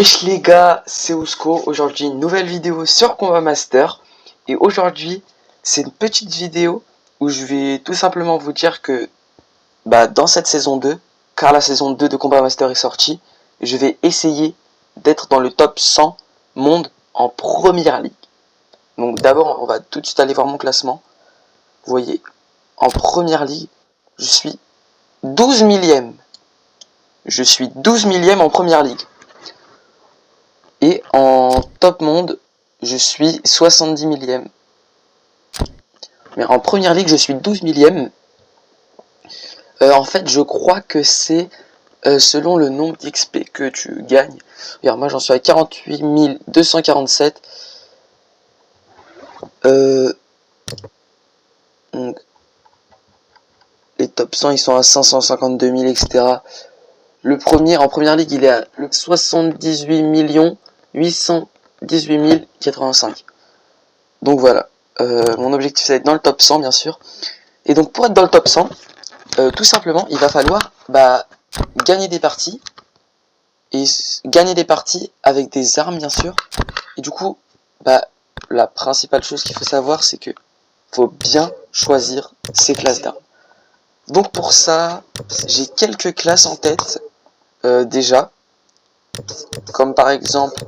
Wesh les gars, c'est Ousco. Aujourd'hui une nouvelle vidéo sur Combat Master. Et aujourd'hui c'est une petite vidéo où je vais tout simplement vous dire que dans cette saison 2, car la saison 2 de Combat Master est sortie, je vais essayer d'être dans le top 100 monde en première ligue. Donc d'abord on va tout de suite aller voir mon classement. Vous voyez, en première ligue, je suis 12 millième. Je suis 12 millième en première ligue. Et en top monde, je suis 70 millième. Mais en première ligue, je suis 12 millième. En fait, je crois que c'est selon le nombre d'XP que tu gagnes. Regarde, moi j'en suis à 48 247. Donc, les top 100, ils sont à 552 000, etc. Le premier, en première ligue, il est à 78 818 085. Donc voilà. Mon objectif, c'est d'être dans le top 100, bien sûr. Et donc, pour être dans le top 100, tout simplement, il va falloir gagner des parties. Et gagner des parties avec des armes, bien sûr. Et du coup, la principale chose qu'il faut savoir, c'est que faut bien choisir ses classes d'armes. Donc pour ça, j'ai quelques classes en tête déjà. Comme par exemple,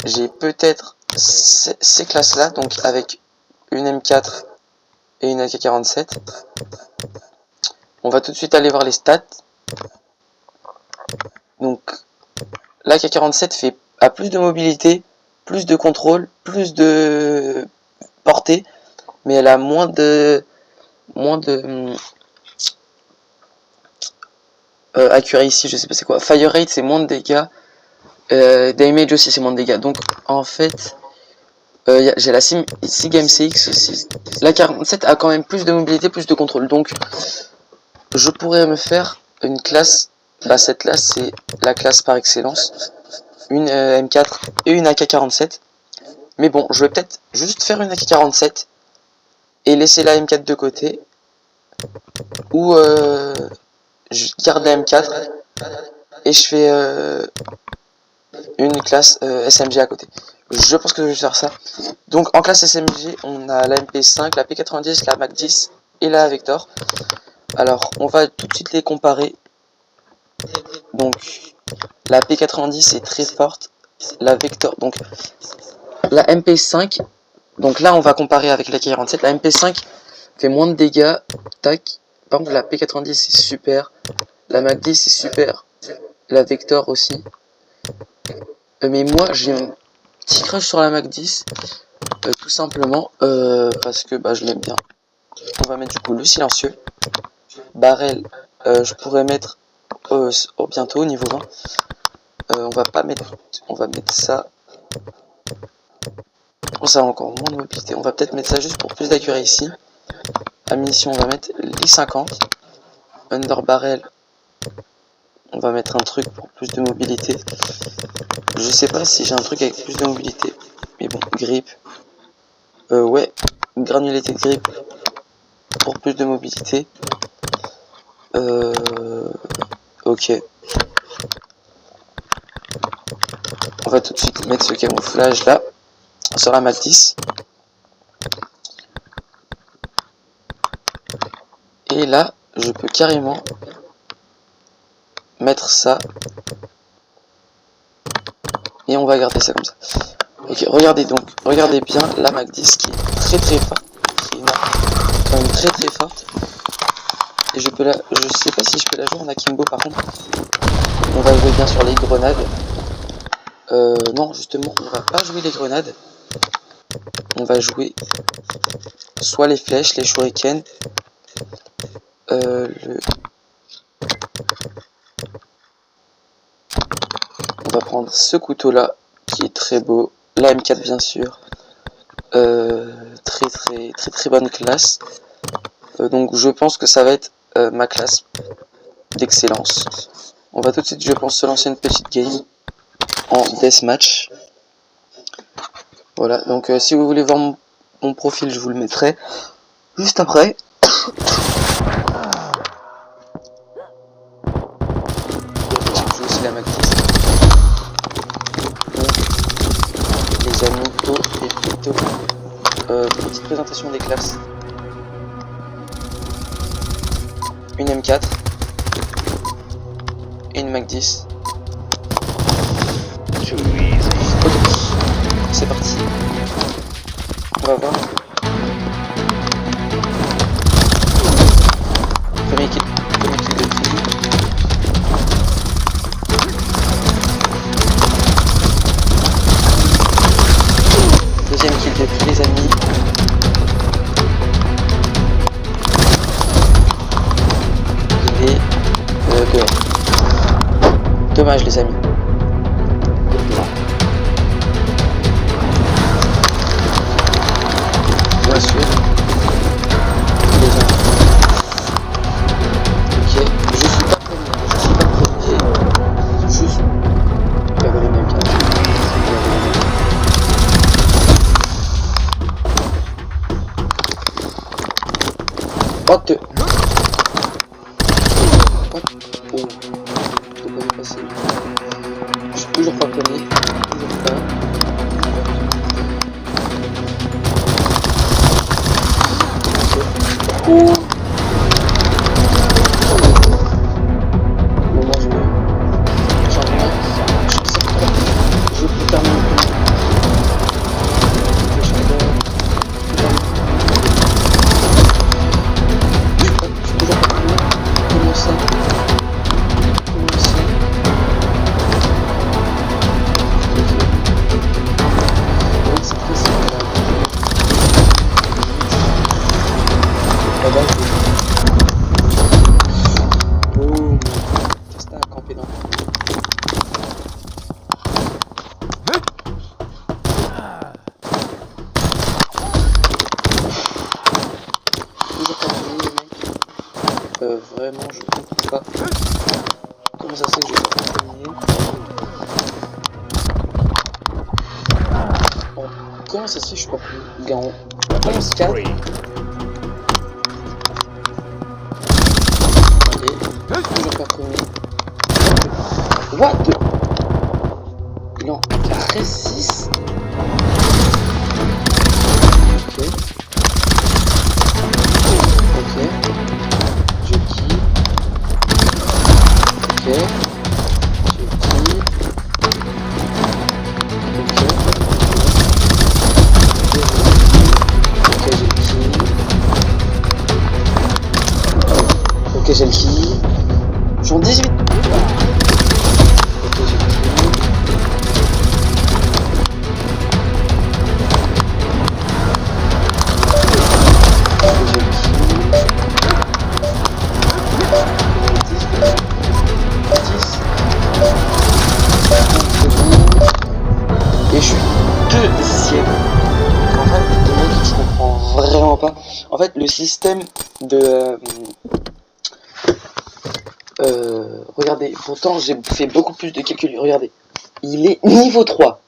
j'ai peut-être ces classes-là, donc avec une M4 et une AK-47. On va tout de suite aller voir les stats. Donc, l'AK-47 a plus de mobilité, plus de contrôle, plus de portée, mais elle a moins de accuracy, je sais pas c'est quoi. Fire rate, c'est moins de dégâts. Damage aussi, c'est moins de dégâts. Donc, en fait, j'ai la SIG MCX aussi. La 47 a quand même plus de mobilité, plus de contrôle. Donc, je pourrais me faire une classe. Cette classe, c'est la classe par excellence. Une M4 et une AK-47. Mais bon, je vais peut-être juste faire une AK-47 et laisser la M4 de côté. Ou je garde la M4 et je fais une classe SMG à côté. Je pense que je vais faire ça. Donc en classe SMG, on a la MP5, la P90, la MAC-10 et la Vector. Alors, on va tout de suite les comparer. Donc, la P90 est très forte. La Vector, donc, la MP5, donc là, on va comparer avec la K47. La MP5 fait moins de dégâts. Tac. Par contre, la P90 c'est super. La MAC-10 c'est super. La Vector aussi. Mais moi, j'ai un petit crush sur la MAC-10. Tout simplement parce que je l'aime bien. On va mettre du coup le silencieux. Barrel, je pourrais mettre bientôt au niveau 20. On va mettre ça. Ça a encore moins de mobilité. On va peut-être mettre ça juste pour plus d'accuracy. À munitions, on va mettre les 50. Under barrel, on va mettre un truc pour plus de mobilité. Je sais pas si j'ai un truc avec plus de mobilité. Mais bon, grip. Ouais, granulité de grip pour plus de mobilité. Ok. On va tout de suite mettre ce camouflage là sur la MAC-10. Et là, je peux carrément mettre ça. Et on va garder ça comme ça. Ok, regardez bien la MAC-10 qui est très très forte. Qui est quand même très très forte. Et je sais pas si je peux la jouer en akimbo par contre. On va jouer bien sur les grenades. Non, justement, on va pas jouer les grenades. On va jouer soit les flèches, les shurikens. On va prendre ce couteau là qui est très beau. La M4 bien sûr. Très bonne classe. Donc je pense que ça va être ma classe d'excellence. On va tout de suite, je pense, se lancer une petite game en deathmatch. Voilà, donc si vous voulez voir mon profil, je vous le mettrai juste après. Je joue aussi la MAC-10. vidéo. Petite présentation des classes. Une M4 et une Mac 10. Ok, c'est parti. On va voir. Premier kill de Trini. Deuxième kill de tous les amis. Il est dehors. Dommage les amis. Bien sûr. Les amis. Ok, je suis pas premier. Juste. Il y avait les mêmes cas. What the... What? Oh. Je peux pas passer. Je suis toujours pas premier. Toujours pas. Ok. Oh. Bon, moi je me... J'en ai un. Je peux terminer le premier. Je suis toujours pas premier. Comment ça? Comment ça? Ok, c'est très simple. Là-bas, boum. Testa à camper dans le... Toujours pas premier, les mecs. Vraiment, je comprends pas. Comment ça se fait que je suis pas premier? Bon, comment ça se fait que je suis pas premier? Gars, on 11-4. Allez, toujours pas premier. What the... Il en 13-6. Ok. Ok. Je kill. Ok. Je kill. Ok. Ok, j'ai le kill. Ok, j'ai le kill. Je suis en 18. Ok, j'ai le kill. Et je suis deuxième. En fait, le mec, je comprends vraiment pas. En fait, le système de... regardez, pourtant j'ai fait beaucoup plus de calculs. Regardez, il est niveau 3.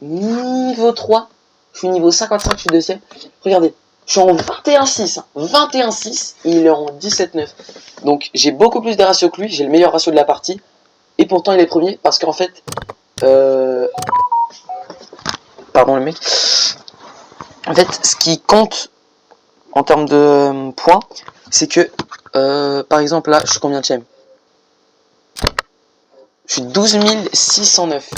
Niveau 3. Je suis niveau 55, je suis deuxième. Regardez, je suis en 21-6. 21-6 et il est en 17-9. Donc j'ai beaucoup plus de ratios que lui. J'ai le meilleur ratio de la partie. Et pourtant il est premier parce qu'en fait... Pardon le mec. En fait, ce qui compte en termes de points, c'est que, par exemple là, je suis combien de chem? Je suis 12 609.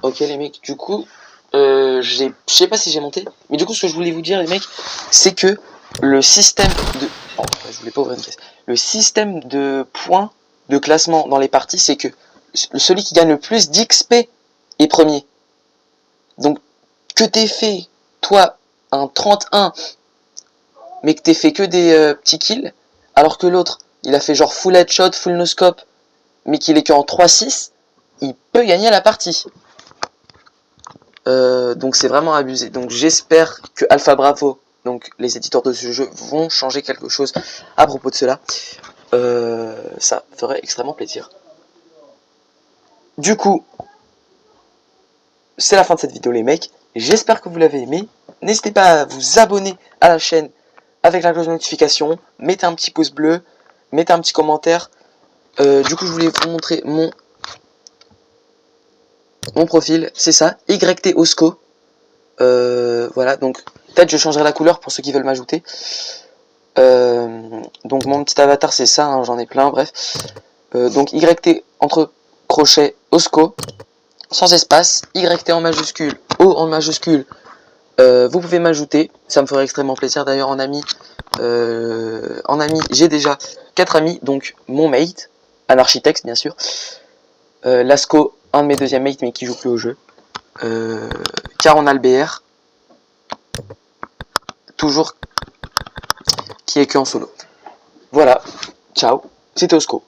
Ok les mecs, du coup, je sais pas si j'ai monté, mais du coup ce que je voulais vous dire les mecs, c'est que le système de... Oh, je voulais pas ouvrir une caisse. Le système de points de classement dans les parties, c'est que celui qui gagne le plus d'XP est premier. Donc, que t'aies fait, toi, un 31, mais que t'aies fait que des petits kills, alors que l'autre, il a fait genre full headshot, full no-scope, mais qu'il est qu'en 3-6, il peut gagner la partie. Donc c'est vraiment abusé. Donc j'espère que Alpha Bravo, donc les éditeurs de ce jeu, vont changer quelque chose à propos de cela. Ça ferait extrêmement plaisir. Du coup, c'est la fin de cette vidéo les mecs. J'espère que vous l'avez aimé. N'hésitez pas à vous abonner à la chaîne avec la cloche de notification. Mettez un petit pouce bleu. Mettez un petit commentaire. Du coup je voulais vous montrer mon profil. C'est ça, YT Osco. Voilà, donc peut-être je changerai la couleur pour ceux qui veulent m'ajouter. Donc mon petit avatar c'est ça, hein, j'en ai plein, bref. Donc YT entre crochets Osco, sans espace, YT en majuscule, O en majuscule. Vous pouvez m'ajouter, ça me ferait extrêmement plaisir. D'ailleurs en ami, j'ai déjà 4 amis, donc mon mate, un architecte bien sûr, Lasco, un de mes deuxièmes mates mais qui joue plus au jeu, Caron Albert, toujours qui est que en solo. Voilà, ciao, c'était Osco.